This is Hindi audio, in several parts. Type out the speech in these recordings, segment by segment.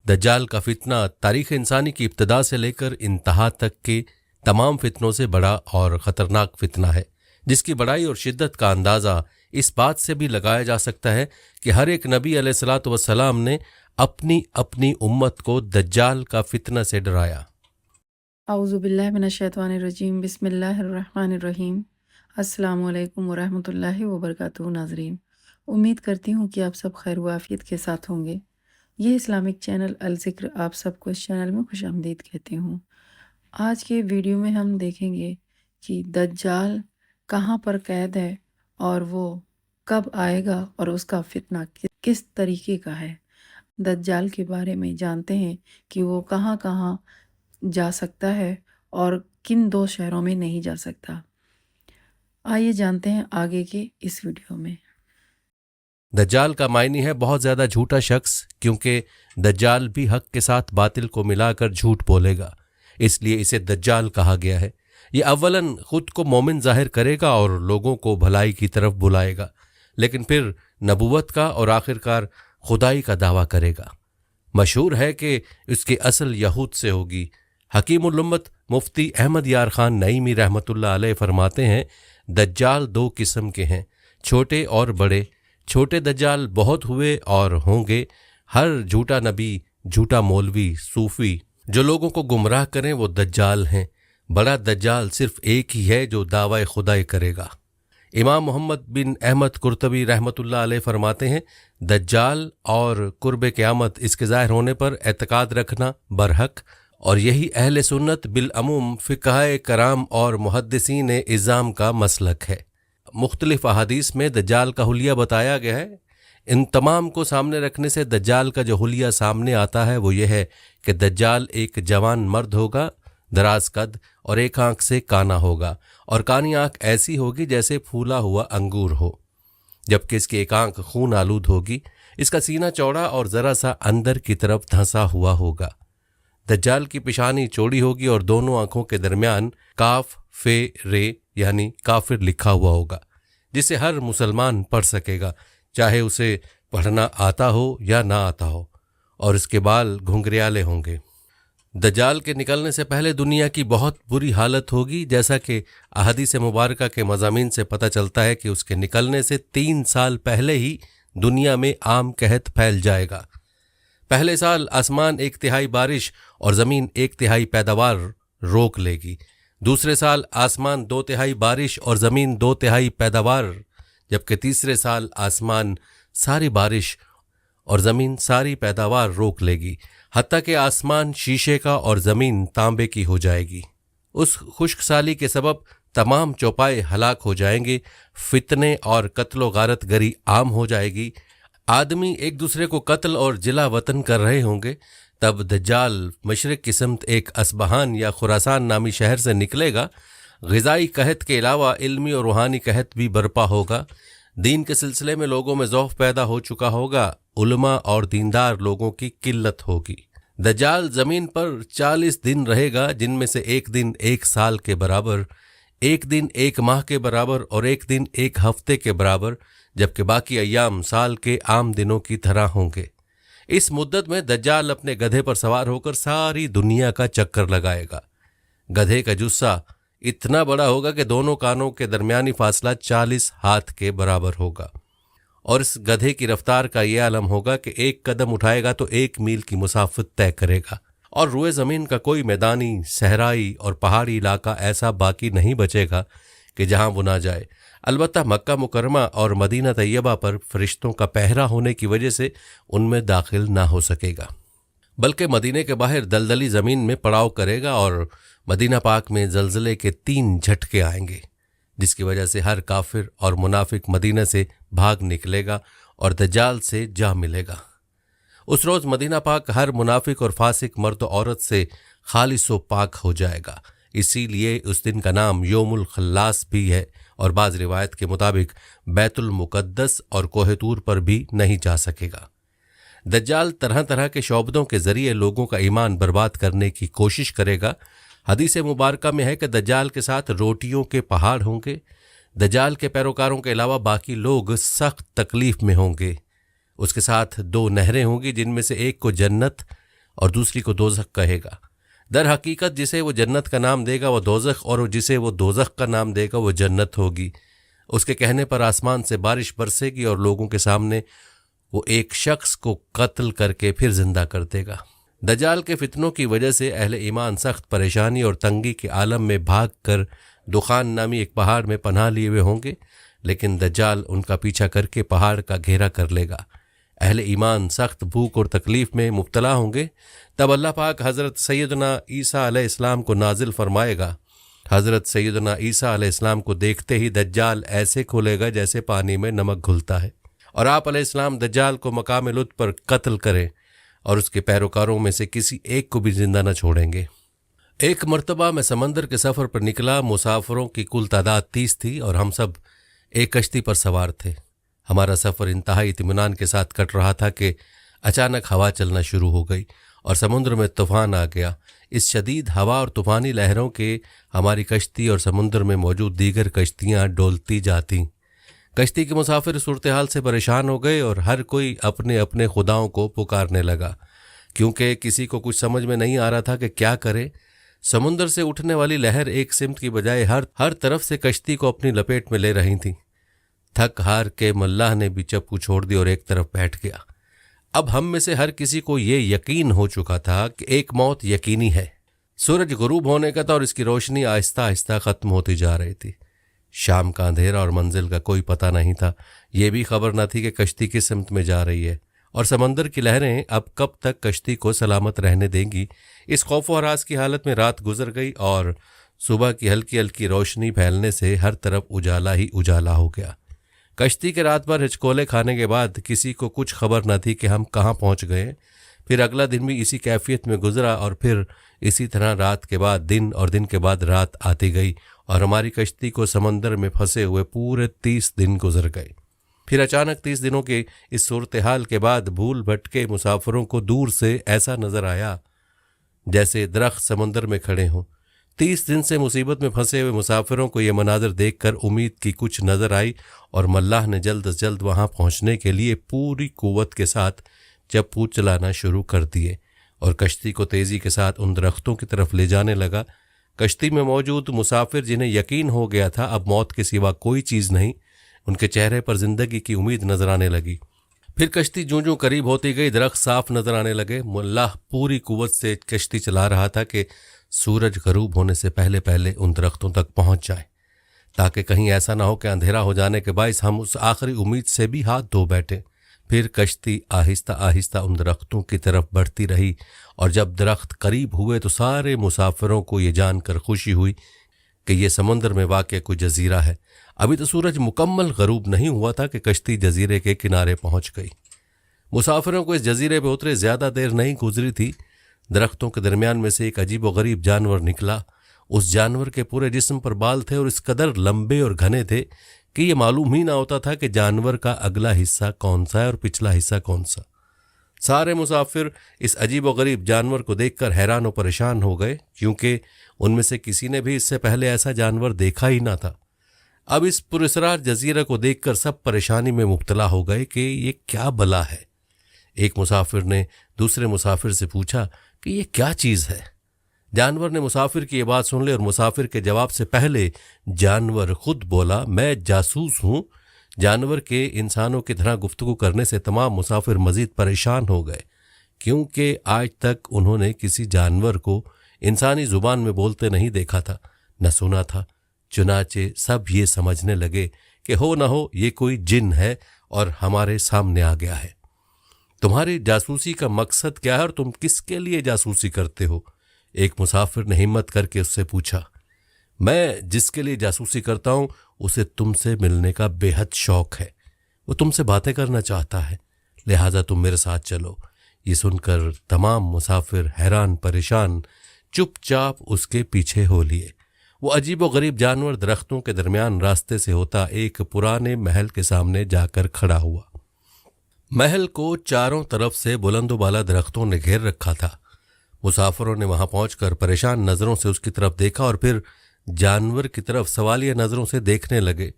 दज्जाल का फितना तारीख़ इंसानी की इब्तिदा से लेकर इंतहा तक के तमाम फितनों से बड़ा और ख़तरनाक फितना है, जिसकी बड़ाई और शिद्दत का अंदाज़ा इस बात से भी लगाया जा सकता है कि हर एक नबी अलैहिस्सलातु वस्सलाम ने अपनी अपनी उम्मत को दज्जाल का फितना से डराया। आऊज़ुबिल्लाहि मिनश्शैतानिर्रजीम बिस्मिल्लाहिर्रहमानिर्रहीम। अस्सलामु अलैकुम वरहमतुल्लाहि वबरकातुहू। नाज़रीन, उम्मीद करती हूँ कि आप सब खैर व आफियत के साथ होंगे। ये इस्लामिक चैनल अल ज़िक्र आप सबको इस चैनल में खुशामदीद कहती हूँ। आज के वीडियो में हम देखेंगे कि दज्जाल कहाँ पर कैद है और वो कब आएगा और उसका फितना किस तरीके का है। दज्जाल के बारे में जानते हैं कि वो कहाँ कहाँ जा सकता है और किन दो शहरों में नहीं जा सकता। आइए जानते हैं आगे के इस वीडियो में। दज्जाल का मायनी है बहुत ज़्यादा झूठा शख्स, क्योंकि दज्जाल भी हक के साथ बातिल को मिलाकर झूठ बोलेगा, इसलिए इसे दज्जाल कहा गया है। ये अव्वलन खुद को मोमिन जाहिर करेगा और लोगों को भलाई की तरफ बुलाएगा, लेकिन फिर नबूवत का और आखिरकार खुदाई का दावा करेगा। मशहूर है कि उसकी असल यहूद से होगी। हकीमुल उम्मत मुफ्ती अहमद यार खान नईमी रहमतुल्लाह अलैह फरमाते हैं, दज्जाल दो किस्म के हैं, छोटे और बड़े। छोटे दज्जाल बहुत हुए और होंगे। हर झूठा नबी, झूठा मौलवी, सूफी जो लोगों को गुमराह करें वो दज्जाल हैं। बड़ा दज्जाल सिर्फ एक ही है जो दावा खुदाई करेगा। इमाम मोहम्मद बिन अहमद कुर्तबी रहमतुल्लाह अलैह फरमाते हैं, दज्जाल और कुर्ब क़यामत इसके ज़ाहिर होने पर एतकाद रखना बरहक, और यही अहले सुन्नत बिलअमूम फ़िक़हाए कराम और मुहद्दिसीन इज़ाम का मसलक है। मुख्तलिफ अहादीस में दज्जाल का हुलिया बताया गया है। इन तमाम को सामने रखने से दज्जाल का जो हुलिया सामने आता है वो ये है कि दज्जाल एक जवान मर्द होगा, दराज कद और एक आंख से काना होगा, और कानी आंख ऐसी होगी जैसे फूला हुआ अंगूर हो, जबकि इसकी एक आंख खून आलूद होगी। इसका सीना चौड़ा और ज़रा सा अंदर की तरफ धंसा हुआ होगा। दज्जाल की पेशानी चौड़ी होगी और दोनों आंखों के दरमियान काफ फे रे यानी काफिर लिखा हुआ होगा, जिसे हर मुसलमान पढ़ सकेगा, चाहे उसे पढ़ना आता हो या ना आता हो, और इसके बाल घुंघरियाले होंगे। दज्जाल के निकलने से पहले दुनिया की बहुत बुरी हालत होगी, जैसा कि अहादीस मुबारका के मज़ामीन से पता चलता है कि उसके निकलने से 3 साल पहले ही दुनिया में आम कहत फैल जाएगा। पहले साल आसमान 1/3 बारिश और ज़मीन 1/3 पैदावार रोक लेगी। दूसरे साल आसमान 2/3 बारिश और ज़मीन 2/3 पैदावार, जबकि तीसरे साल आसमान सारी बारिश और ज़मीन सारी पैदावार रोक लेगी, हत्ता कि आसमान शीशे का और ज़मीन तांबे की हो जाएगी। उस खुश्क साली के सबब तमाम चौपाए हलाक हो जाएंगे, फितने और कत्लो गारत गरी आम हो जाएगी, आदमी एक दूसरे को कत्ल और जिला वतन कर रहे होंगे। तब दज्जाल मशरिक की समत एक असबहान या खुरासान नामी शहर से निकलेगा। ग़िज़ाई कहत के अलावा इल्मी और रूहानी कहत भी बर्पा होगा। दीन के सिलसिले में लोगों में ज़ौफ़ पैदा हो चुका होगा। उलमा और दीनदार लोगों की किल्लत होगी। दज्जाल ज़मीन पर 40 दिन रहेगा, जिनमें से एक दिन 1 साल के बराबर, एक दिन 1 माह के बराबर और एक दिन 1 हफ्ते के बराबर, जबकि बाकी अय्याम साल के आम दिनों की तरह होंगे। इस मुद्दत में दज्जाल अपने गधे पर सवार होकर सारी दुनिया का चक्कर लगाएगा। गधे का जुस्सा इतना बड़ा होगा कि दोनों कानों के दरमियानी फासला 40 हाथ के बराबर होगा, और इस गधे की रफ्तार का ये आलम होगा कि एक कदम उठाएगा तो 1 मील की मुसाफत तय करेगा, और रुए ज़मीन का कोई मैदानी, सहराई और पहाड़ी इलाका ऐसा बाकी नहीं बचेगा कि जहां वो ना जाए। अलबत्ता मक्का मुकरमा और मदीना तैयबा पर फरिश्तों का पहरा होने की वजह से उनमें दाखिल ना हो सकेगा, बल्कि मदीने के बाहर दलदली ज़मीन में पड़ाव करेगा, और मदीना पाक में ज़लज़ले के 3 झटके आएंगे, जिसकी वजह से हर काफिर और मुनाफिक मदीना से भाग निकलेगा और दज्जाल से जा मिलेगा। उस रोज़ मदीना पाक हर मुनाफिक और फासिक मर्द औरत से खालिस व पाक हो जाएगा। इसीलिए उस दिन का नाम योमुल खल्लास भी है, और बाज़ रिवायत के मुताबिक बैतुल मुक़द्दस और कोहतूर पर भी नहीं जा सकेगा। दज्जाल तरह तरह के शौबदों के ज़रिए लोगों का ईमान बर्बाद करने की कोशिश करेगा। हदीस मुबारका में है कि दज्जाल के साथ रोटियों के पहाड़ होंगे। दज्जाल के पैरोकारों के अलावा बाकी लोग सख्त तकलीफ में होंगे। उसके साथ 2 नहरें होंगी, जिनमें से एक को जन्नत और दूसरी को दोज़ख कहेगा। दर हकीकत जिसे वो जन्नत का नाम देगा वो दोज़ख, और जिसे वो दोज़ख का नाम देगा वो जन्नत होगी। उसके कहने पर आसमान से बारिश बरसेगी और लोगों के सामने वो एक शख्स को कत्ल करके फिर जिंदा कर देगा। दज्जाल के फितनों की वजह से अहले ईमान सख्त परेशानी और तंगी के आलम में भाग कर दुखान नामी एक पहाड़ में पनाह लिए हुए होंगे, लेकिन दज्जाल उनका पीछा करके पहाड़ का घेरा कर लेगा। अहले ईमान सख्त भूख और तकलीफ में मुब्तला होंगे। तब अल्लाह पाक हज़रत सैयदना ईसा अलैहिस्सलाम को नाजिल फरमाएगा। हज़रत सैयदना ईसा अलैहिस्सलाम को देखते ही दज्जाल ऐसे खुलेगा जैसे पानी में नमक घुलता है, और आप अलैहिस्सलाम दज्जाल को मकाम लुत्फ पर कत्ल करें और उसके पैरोकारों में से किसी एक को भी जिंदा न छोड़ेंगे। एक मर्तबा मैं समंदर के सफ़र पर निकला। मुसाफिरों की कुल तादाद 30 थी और हम सब एक कश्ती पर सवार थे। हमारा सफ़र इंतहाई इत्मीनान के साथ कट रहा था कि अचानक हवा चलना शुरू हो गई और समुद्र में तूफ़ान आ गया। इस शदीद हवा और तूफ़ानी लहरों के हमारी कश्ती और समुद्र में मौजूद दीगर कश्तियाँ डोलती जातीं। कश्ती के मुसाफिर सूरत हाल से परेशान हो गए और हर कोई अपने अपने खुदाओं को पुकारने लगा, क्योंकि किसी को कुछ समझ में नहीं आ रहा था कि क्या करे। समुद्र से उठने वाली लहर एक सिमत की बजाय हर तरफ से कश्ती को अपनी लपेट में ले रही थी। थक हार के मल्लाह ने भी चप्पू छोड़ दी और एक तरफ बैठ गया। अब हम में से हर किसी को ये यकीन हो चुका था कि एक मौत यकीनी है। सूरज गुरूब होने का था और इसकी रोशनी आहिस्ता आहिस्ता ख़त्म होती जा रही थी। शाम का अंधेरा और मंजिल का कोई पता नहीं था। ये भी खबर न थी कि कश्ती किस सिमत में जा रही है और समंदर की लहरें अब कब तक कश्ती को सलामत रहने देंगी। इस खौफ व हरास की हालत में रात गुजर गई और सुबह की हल्की हल्की रोशनी फैलने से हर तरफ उजाला ही उजाला हो गया। कश्ती के रात भर हिचकोले खाने के बाद किसी को कुछ खबर न थी कि हम कहाँ पहुँच गए। फिर अगला दिन भी इसी कैफियत में गुजरा और फिर इसी तरह रात के बाद दिन और दिन के बाद रात आती गई और हमारी कश्ती को समंदर में फंसे हुए पूरे 30 दिन गुजर गए। फिर अचानक 30 दिनों के इस सूरत हाल के बाद भूल भटके मुसाफिरों को दूर से ऐसा नज़र आया जैसे दरख्त समंदर में खड़े हों। 30 दिन से मुसीबत में फंसे हुए मुसाफिरों को ये मनाजर देखकर उम्मीद की कुछ नज़र आई और मल्लाह ने जल्द से जल्द वहाँ पहुँचने के लिए पूरी कुव्वत के साथ चप्पू चलाना शुरू कर दिए और कश्ती को तेज़ी के साथ उन दरख्तों की तरफ ले जाने लगा। कश्ती में मौजूद मुसाफिर जिन्हें यकीन हो गया था अब मौत के सिवा कोई चीज़ नहीं, उनके चेहरे पर ज़िंदगी की उम्मीद नज़र आने लगी। फिर कश्ती जूं जूं करीब होती गई दरख्त साफ नज़र आने लगे। मुल्लाह पूरी कुव्वत से कश्ती चला रहा था कि सूरज गरूब होने से पहले पहले उन दरख्तों तक पहुंच जाए, ताकि कहीं ऐसा ना हो कि अंधेरा हो जाने के बायस हम उस आखिरी उम्मीद से भी हाथ धो बैठे। फिर कश्ती आहिस्ता आहिस्ता उन दरख्तों की तरफ बढ़ती रही और जब दरख्त करीब हुए तो सारे मुसाफिरों को ये जानकर खुशी हुई कि ये समंदर में वाक़ कोई जजीरा है। अभी तो सूरज मुकम्मल गरूब नहीं हुआ था कि कश्ती जजीरे के किनारे पहुंच गई। मुसाफिरों को इस जजीरे पे उतरे ज़्यादा देर नहीं गुजरी थी। दरख्तों के दरमियान में से एक अजीब व गरीब जानवर निकला। उस जानवर के पूरे जिस्म पर बाल थे और इस कदर लंबे और घने थे कि ये मालूम ही ना होता था कि जानवर का अगला हिस्सा कौन सा है और पिछला हिस्सा कौन सा। सारे मुसाफिर इस अजीब व गरीब जानवर को देखकर हैरान और परेशान हो गए, क्योंकि उनमें से किसी ने भी इससे पहले ऐसा जानवर देखा ही ना था। अब इस पुरस्रार जजीरा को देखकर सब परेशानी में मुब्तला हो गए कि ये क्या बला है। एक मुसाफिर ने दूसरे मुसाफिर से पूछा कि ये क्या चीज़ है। जानवर ने मुसाफिर की ये बात सुन ली और मुसाफिर के जवाब से पहले जानवर खुद बोला, मैं जासूस हूँ। जानवर के इंसानों की तरह गुफ्तगू करने से तमाम मुसाफिर मज़ीद परेशान हो गए, क्योंकि आज तक उन्होंने किसी जानवर को इंसानी ज़ुबान में बोलते नहीं देखा था, न सुना था। चुनाचे सब ये समझने लगे कि हो न हो ये कोई जिन है और हमारे सामने आ गया है। तुम्हारी जासूसी का मकसद क्या है और तुम किसके लिए जासूसी करते हो? एक मुसाफिर ने हिम्मत करके उससे पूछा। मैं जिसके लिए जासूसी करता हूँ उसे तुमसे मिलने का बेहद शौक है। वो तुमसे बातें करना चाहता है, लिहाजा तुम मेरे साथ चलो। ये सुनकर तमाम मुसाफिर हैरान परेशान चुपचाप उसके पीछे हो लिए। वो अजीब व गरीब जानवर दरख्तों के दरमियान रास्ते से होता एक पुराने महल के सामने जाकर खड़ा हुआ। महल को चारों तरफ से बुलंदोबाला दरख्तों ने घेर रखा था। मुसाफिरों ने वहां पहुंचकर परेशान नज़रों से उसकी तरफ देखा और फिर जानवर की तरफ सवालिया नज़रों से देखने लगे।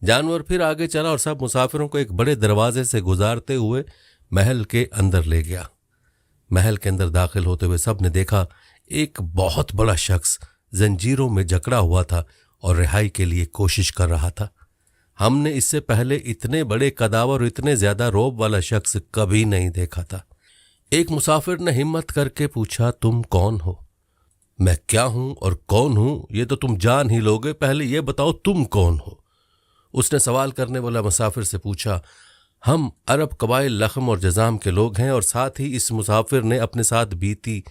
जानवर फिर आगे चला और सब मुसाफिरों को एक बड़े दरवाजे से गुजारते हुए महल के अंदर ले गया। महल के अंदर दाखिल होते हुए सब ने देखा एक बहुत बड़ा शख्स जंजीरों में जकड़ा हुआ था और रिहाई के लिए कोशिश कर रहा था। हमने इससे पहले इतने बड़े कदावर और इतने ज्यादा रौब वाला शख्स कभी नहीं देखा था। एक मुसाफिर ने हिम्मत करके पूछा, तुम कौन हो? मैं क्या हूं और कौन हूं ये तो तुम जान ही लोगे, पहले ये बताओ तुम कौन हो? उसने सवाल करने वाला मुसाफिर से पूछा, हम अरब कबाइल लखम और जजाम के लोग हैं। और साथ ही इस मुसाफिर ने अपने साथ बीती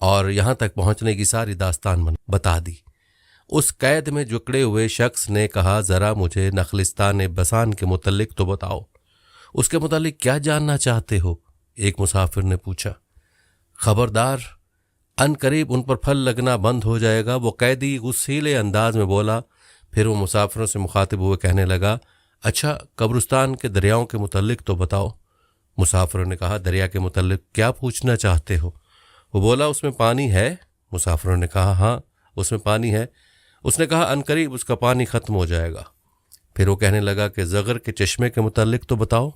और यहाँ तक पहुँचने की सारी दास्तान बता दी। उस कैद में जकड़े हुए शख्स ने कहा, ज़रा मुझे नखलिस्तान बसान के मुतल्लिक तो बताओ, उसके मुतल्लिक क्या जानना चाहते हो? एक मुसाफिर ने पूछा। खबरदार, अनकरीब उन पर फल लगना बंद हो जाएगा, वो कैदी गुस्सीले अंदाज में बोला। फिर वो मुसाफिरों से मुखातिब हुए कहने लगा, अच्छा कब्रिस्तान के दरियाओं के मुतल्लिक तो बताओ। मुसाफिरों ने कहा, दरिया के मुतल्लिक क्या पूछना चाहते हो? वो बोला, उसमें पानी है? मुसाफिरों ने कहा, हाँ उसमें पानी है। उसने कहा, अनकरीब उसका पानी ख़त्म हो जाएगा। फिर वो कहने लगा कि ज़गर के चश्मे के मुतल्लिक तो बताओ,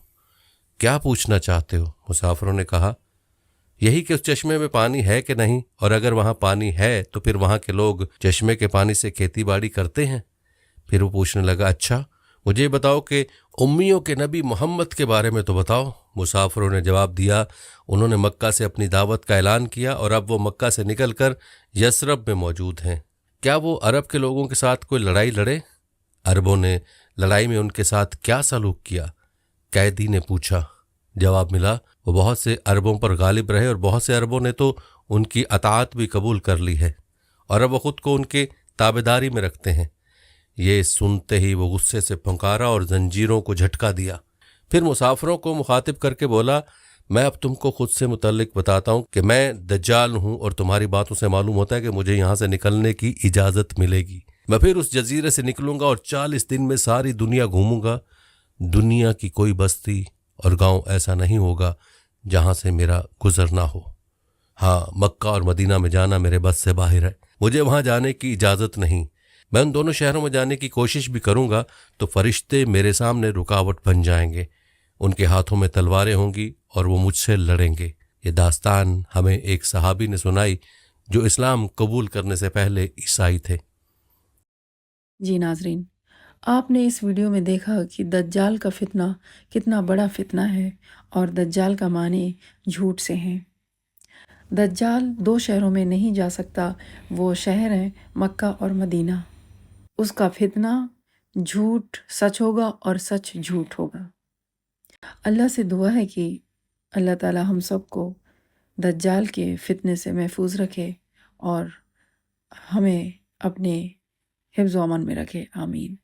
क्या पूछना चाहते हो? मुसाफिरों ने कहा, यही कि उस चश्मे में पानी है कि नहीं, और अगर वहाँ पानी है तो फिर वहाँ के लोग चश्मे के पानी से खेती बाड़ी करते हैं। फिर वो पूछने लगा, अच्छा मुझे बताओ कि उम्मियों के नबी मोहम्मद के बारे में तो बताओ। मुसाफिरों ने जवाब दिया, उन्होंने मक्का से अपनी दावत का ऐलान किया और अब वो मक्का से निकलकर यसरब में मौजूद हैं। क्या वो अरब के लोगों के साथ कोई लड़ाई लड़े? अरबों ने लड़ाई में उनके साथ क्या सलूक किया? कैदी ने पूछा। जवाब मिला, वो बहुत से अरबों पर गालिब रहे और बहुत से अरबों ने तो उनकी अताअत भी कबूल कर ली है और अब वो खुद को उनके ताबेदारी में रखते हैं। ये सुनते ही वो गुस्से से पुकारा और जंजीरों को झटका दिया। फिर मुसाफिरों को मुखातिब करके बोला, मैं अब तुमको खुद से मुतल्लिक बताता हूँ कि मैं दज्जाल हूँ और तुम्हारी बातों से मालूम होता है कि मुझे यहाँ से निकलने की इजाज़त मिलेगी। मैं फिर उस जजीरे से निकलूँगा और 40 दिन में सारी दुनिया घूमूंगा। दुनिया की कोई बस्ती और गांव ऐसा नहीं होगा जहाँ से मेरा गुजर ना हो। हाँ, मक्का और मदीना में जाना मेरे बस से बाहर है, मुझे वहाँ जाने की इजाज़त नहीं। मैं उन दोनों शहरों में जाने की कोशिश भी करूँगा तो फरिश्ते मेरे सामने रुकावट बन जाएंगे, उनके हाथों में तलवारें होंगी और वो मुझसे लड़ेंगे। ये दास्तान हमें एक सहाबी ने सुनाई जो इस्लाम कबूल करने से पहले ईसाई थे। जी नाजरीन, आपने इस वीडियो में देखा कि दज्जाल का फितना कितना बड़ा फितना है और दज्जाल का माने झूठ से हैं। दज्जाल 2 शहरों में नहीं जा सकता, वो शहर हैं मक्का और मदीना। उसका फितना झूठ सच होगा और सच झूठ होगा। अल्लाह से दुआ है कि अल्लाह ताला हम सबको दज्जाल के फितने से महफूज रखे और हमें अपने हिफ्ज़ व अमन में रखे, आमीन।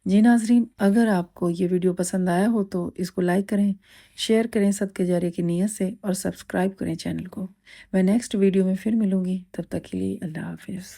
जी नाज़रीन, अगर आपको ये वीडियो पसंद आया हो तो इसको लाइक करें, शेयर करें सदके जारिया की नीयत से और सब्सक्राइब करें चैनल को। मैं नेक्स्ट वीडियो में फिर मिलूँगी, तब तक के लिए अल्लाह हाफ़िज़।